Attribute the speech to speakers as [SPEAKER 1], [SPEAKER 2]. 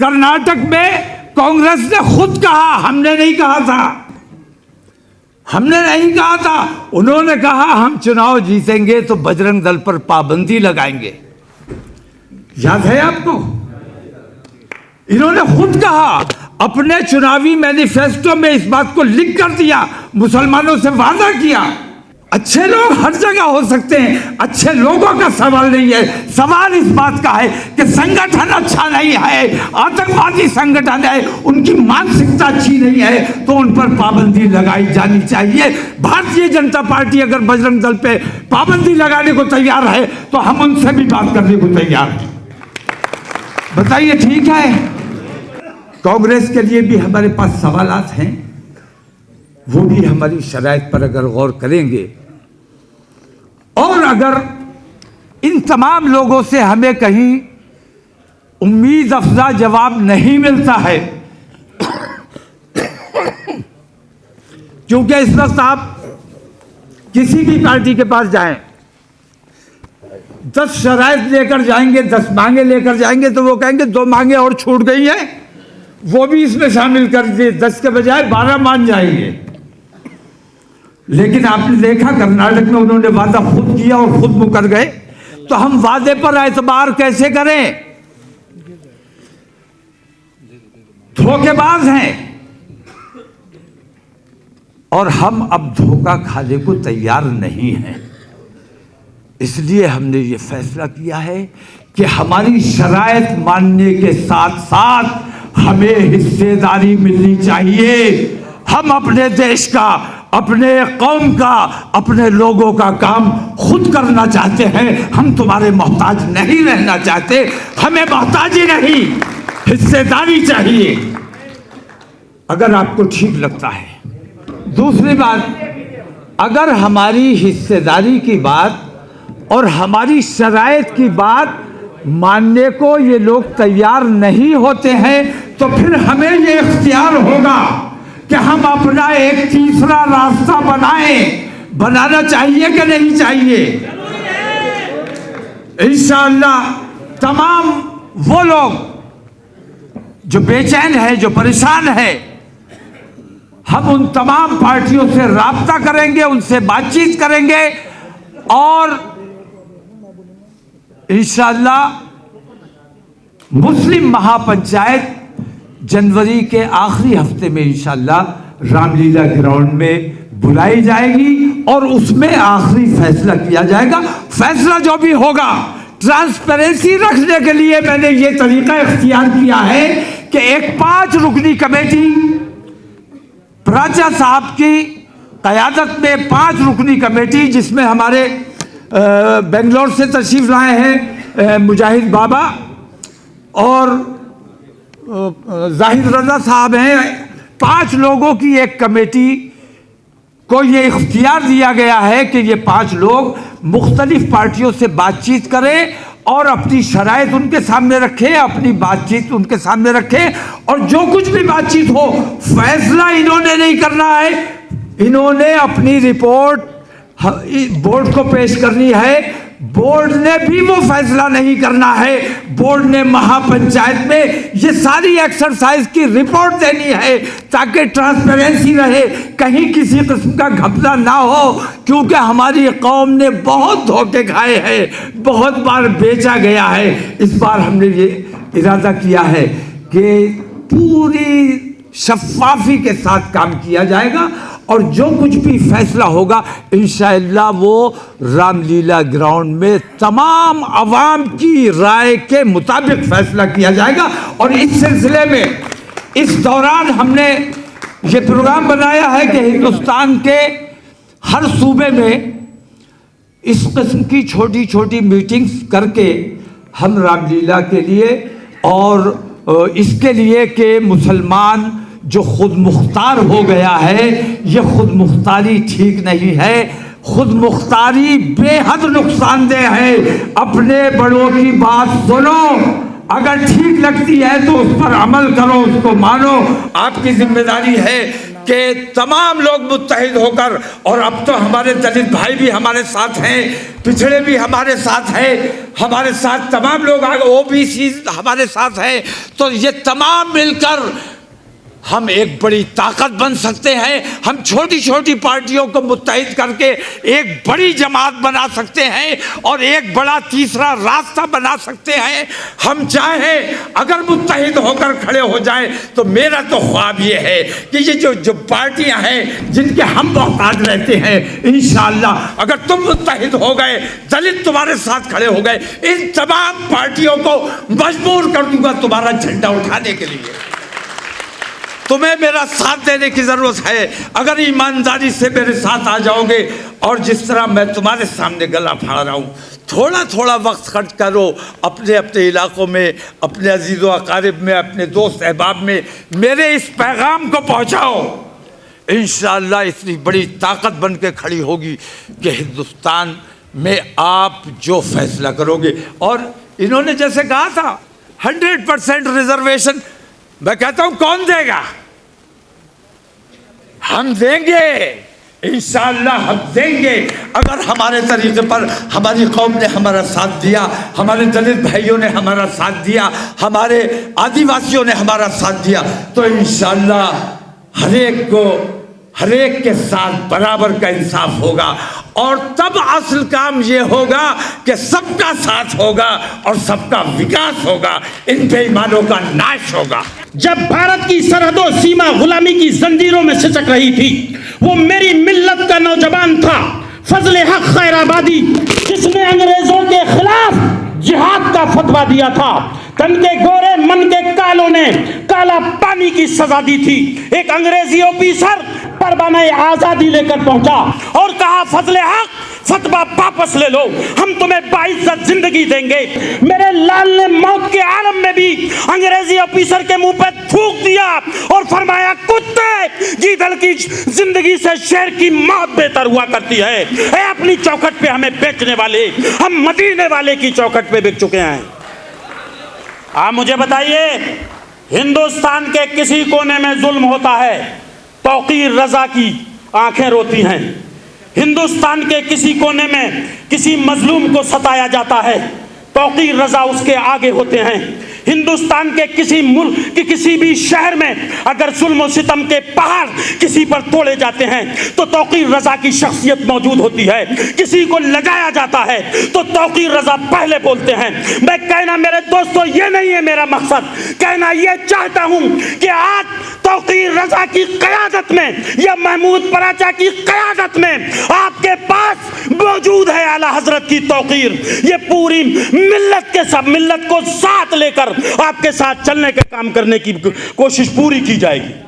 [SPEAKER 1] कर्नाटक में कांग्रेस ने खुद कहा, हमने नहीं कहा था, हमने नहीं कहा था, उन्होंने कहा हम चुनाव जीतेंगे तो बजरंग दल पर पाबंदी लगाएंगे। याद है आपको? इन्होंने खुद कहा, अपने चुनावी मैनिफेस्टो में इस बात को लिख कर दिया, मुसलमानों से वादा किया। अच्छे लोग हर जगह हो सकते हैं, अच्छे लोगों का सवाल नहीं है, सवाल इस बात का है कि संगठन अच्छा नहीं है, आतंकवादी संगठन है, उनकी मानसिकता अच्छी नहीं है, तो उन पर पाबंदी लगाई जानी चाहिए। भारतीय जनता पार्टी अगर बजरंग दल पे पाबंदी लगाने को तैयार है तो हम उनसे भी बात करने को तैयार हैं। बताइए, ठीक है? कांग्रेस के लिए भी हमारे पास सवालात हैं, वो भी हमारी शराइत पर अगर गौर करेंगे और अगर इन तमाम लोगों से हमें कहीं उम्मीद अफजा जवाब नहीं मिलता है, क्योंकि इस वक्त आप किसी भी पार्टी के पास जाएं, 10 शराइत लेकर जाएंगे, 10 मांगे लेकर जाएंगे तो वो कहेंगे 2 मांगे और छूट गई हैं, वो भी इसमें शामिल कर दिए, 10 के बजाय 12 मान जाएंगे। लेकिन आपने देखा कर्नाटक में उन्होंने वादा खुद किया और खुद मुकर गए, तो हम वादे पर एतबार कैसे करें? धोखेबाज हैं और हम अब धोखा खाने को तैयार नहीं हैं। इसलिए हमने ये फैसला किया है कि हमारी शराइत मानने के साथ साथ हमें हिस्सेदारी मिलनी चाहिए। हम अपने देश का, अपने कौम का, अपने लोगों का काम खुद करना चाहते हैं। हम तुम्हारे मोहताज नहीं रहना चाहते, हमें मोहताजी नहीं, हिस्सेदारी चाहिए, अगर आपको ठीक लगता है। दूसरी बात, अगर हमारी हिस्सेदारी की बात और हमारी शराइत की बात मानने को ये लोग तैयार नहीं होते हैं, तो फिर हमें ये इख्तियार होगा कि हम अपना एक तीसरा रास्ता बनाना चाहिए कि नहीं चाहिए? इंशाअल्लाह तमाम वो लोग जो बेचैन है, जो परेशान है, हम उन तमाम पार्टियों से राब्ता करेंगे, उनसे बातचीत करेंगे और इंशाअल्लाह मुस्लिम महापंचायत जनवरी के आखिरी हफ्ते में इंशाअल्लाह रामलीला ग्राउंड में बुलाई जाएगी और उसमें आखिरी फैसला किया जाएगा। फैसला जो भी होगा, ट्रांसपेरेंसी रखने के लिए मैंने ये तरीका इख्तियार किया है कि एक 5 रुकनी कमेटी प्राचा साहब की क़यादत में 5 रुकनी कमेटी, जिसमें हमारे बेंगलोर से तशरीफ लाए हैं मुजाहिद बाबा और जाहिद रजा साहब हैं, 5 लोगों की एक कमेटी को ये इख्तियार दिया गया है कि ये 5 लोग मुख्तलिफ पार्टियों से बातचीत करें और अपनी शराइत उनके सामने रखें, अपनी बातचीत उनके सामने रखें और जो कुछ भी बातचीत हो, फैसला इन्होंने नहीं करना है, इन्होंने अपनी रिपोर्ट बोर्ड को पेश करनी है। बोर्ड ने भी वो फैसला नहीं करना है, बोर्ड ने महापंचायत में ये सारी एक्सरसाइज की रिपोर्ट देनी है ताकि ट्रांसपेरेंसी रहे, कहीं किसी किस्म का घपला ना हो, क्योंकि हमारी कौम ने बहुत धोखे खाए हैं, बहुत बार बेचा गया है। इस बार हमने ये इरादा किया है कि पूरी शफ़ाफ़ी के साथ काम किया जाएगा और जो कुछ भी फैसला होगा इंशाअल्लाह वो रामलीला ग्राउंड में तमाम अवाम की राय के मुताबिक फैसला किया जाएगा। और इस सिलसिले में इस दौरान हमने ये प्रोग्राम बनाया है कि हिंदुस्तान के हर सूबे में इस किस्म की छोटी छोटी मीटिंग्स करके हम रामलीला के लिए और इसके लिए कि मुसलमान जो खुद मुख्तार हो गया है, ये खुद मुख्तारी ठीक नहीं है, खुद मुख्तारी बेहद नुकसानदेह है। अपने बड़ों की बात सुनो, अगर ठीक लगती है तो उस पर अमल करो, उसको मानो, आपकी जिम्मेदारी है। कि तमाम लोग मुत्तहिद होकर, और अब तो हमारे दलित भाई भी हमारे साथ हैं, पिछड़े भी हमारे साथ हैं, हमारे साथ तमाम लोग ओबीसी हमारे साथ हैं, तो ये तमाम मिलकर हम एक बड़ी ताकत बन सकते हैं। हम छोटी छोटी पार्टियों को मुत्तहिद करके एक बड़ी जमात बना सकते हैं और एक बड़ा तीसरा रास्ता बना सकते हैं। हम चाहें अगर मुत्तहिद होकर खड़े हो जाएं तो मेरा तो ख्वाब ये है कि ये जो पार्टियां हैं जिनके हम मोहताज रहते हैं, इंशाअल्लाह अगर तुम मुत्तहिद हो गए, दलित तुम्हारे साथ खड़े हो गए, इन तमाम पार्टियों को मजबूर कर दूंगा तुम्हारा झंडा उठाने के लिए। तुम्हें मेरा साथ देने की ज़रूरत है। अगर ईमानदारी से मेरे साथ आ जाओगे, और जिस तरह मैं तुम्हारे सामने गला फाड़ रहा हूँ, थोड़ा थोड़ा वक्त खर्च करो अपने अपने इलाकों में, अपने अजीज़ व अकारिब में, अपने दोस्त अहबाब में मेरे इस पैगाम को पहुँचाओ। इंशाअल्लाह इतनी बड़ी ताकत बन के खड़ी होगी कि हिंदुस्तान में आप जो फैसला करोगे। और इन्होंने जैसे कहा था 100% रिजर्वेशन, मैं कहता हूँ कौन देगा? हम देंगे, इंशाअल्लाह हम देंगे। अगर हमारे तरीके पर हमारी कौम ने हमारा साथ दिया, हमारे दलित भाइयों ने हमारा साथ दिया, हमारे आदिवासियों ने हमारा साथ दिया, तो इंशाअल्लाह हर एक के साथ बराबर का इंसाफ होगा। और तब असल काम ये होगा कि सबका साथ होगा और सबका विकास होगा, इन बेईमानों का नाश होगा।
[SPEAKER 2] जब भारत की सरहदों सीमा गुलामी की जंजीरों में सिसक रही थी, वो मेरी मिल्लत का नौजवान था फजले हक खैराबादी, जिसने अंग्रेजों के खिलाफ जिहाद का फतवा दिया था। तन के गोरे मन के कालों ने काला पानी की सजा दी थी। एक अंग्रेजी ऑफिसर परवाने आजादी लेकर पहुंचा और कहा, फजले हक फतवा वापस ले लो, हम तुम्हें बाइज्जत जिंदगी देंगे। मेरे लाल ने मौत के आलम में भी अंग्रेजी ऑफिसर के मुंह पे थूक दिया और फरमाया, कुत्ते गीदड़ की जिंदगी से शेर की मौत बेहतर हुआ करती है। ए अपनी चौखट पे हमें बेचने वाले, हम मदीने वाले की चौखट पे बिक चुके हैं। आप मुझे बताइए, हिंदुस्तान के किसी कोने में जुल्म होता है, तौकीर रजा की आंखें रोती हैं। हिंदुस्तान के किसी कोने में किसी मजलूम को सताया जाता है, तौकीर रजा उसके आगे होते हैं। हिंदुस्तान के किसी मुल्क के किसी भी शहर में अगर जुल्म सितम के पहाड़ किसी पर तोड़े जाते हैं तो तौकीर रजा की शख्सियत मौजूद होती है। किसी को लजाया जाता है तो तौकीर रजा पहले बोलते हैं। मैं कहना मेरे दोस्तों ये नहीं है मेरा मकसद, कहना ये चाहता हूं कि आज तौकीर रजा की क़यादत में या महमूद पराचा की क़यादत में आपके पास मौजूद है आला हजरत की तौकीर। ये पूरी मिल्लत के सब मिल्लत को साथ लेकर आपके साथ चलने का काम करने की कोशिश पूरी की जाएगी।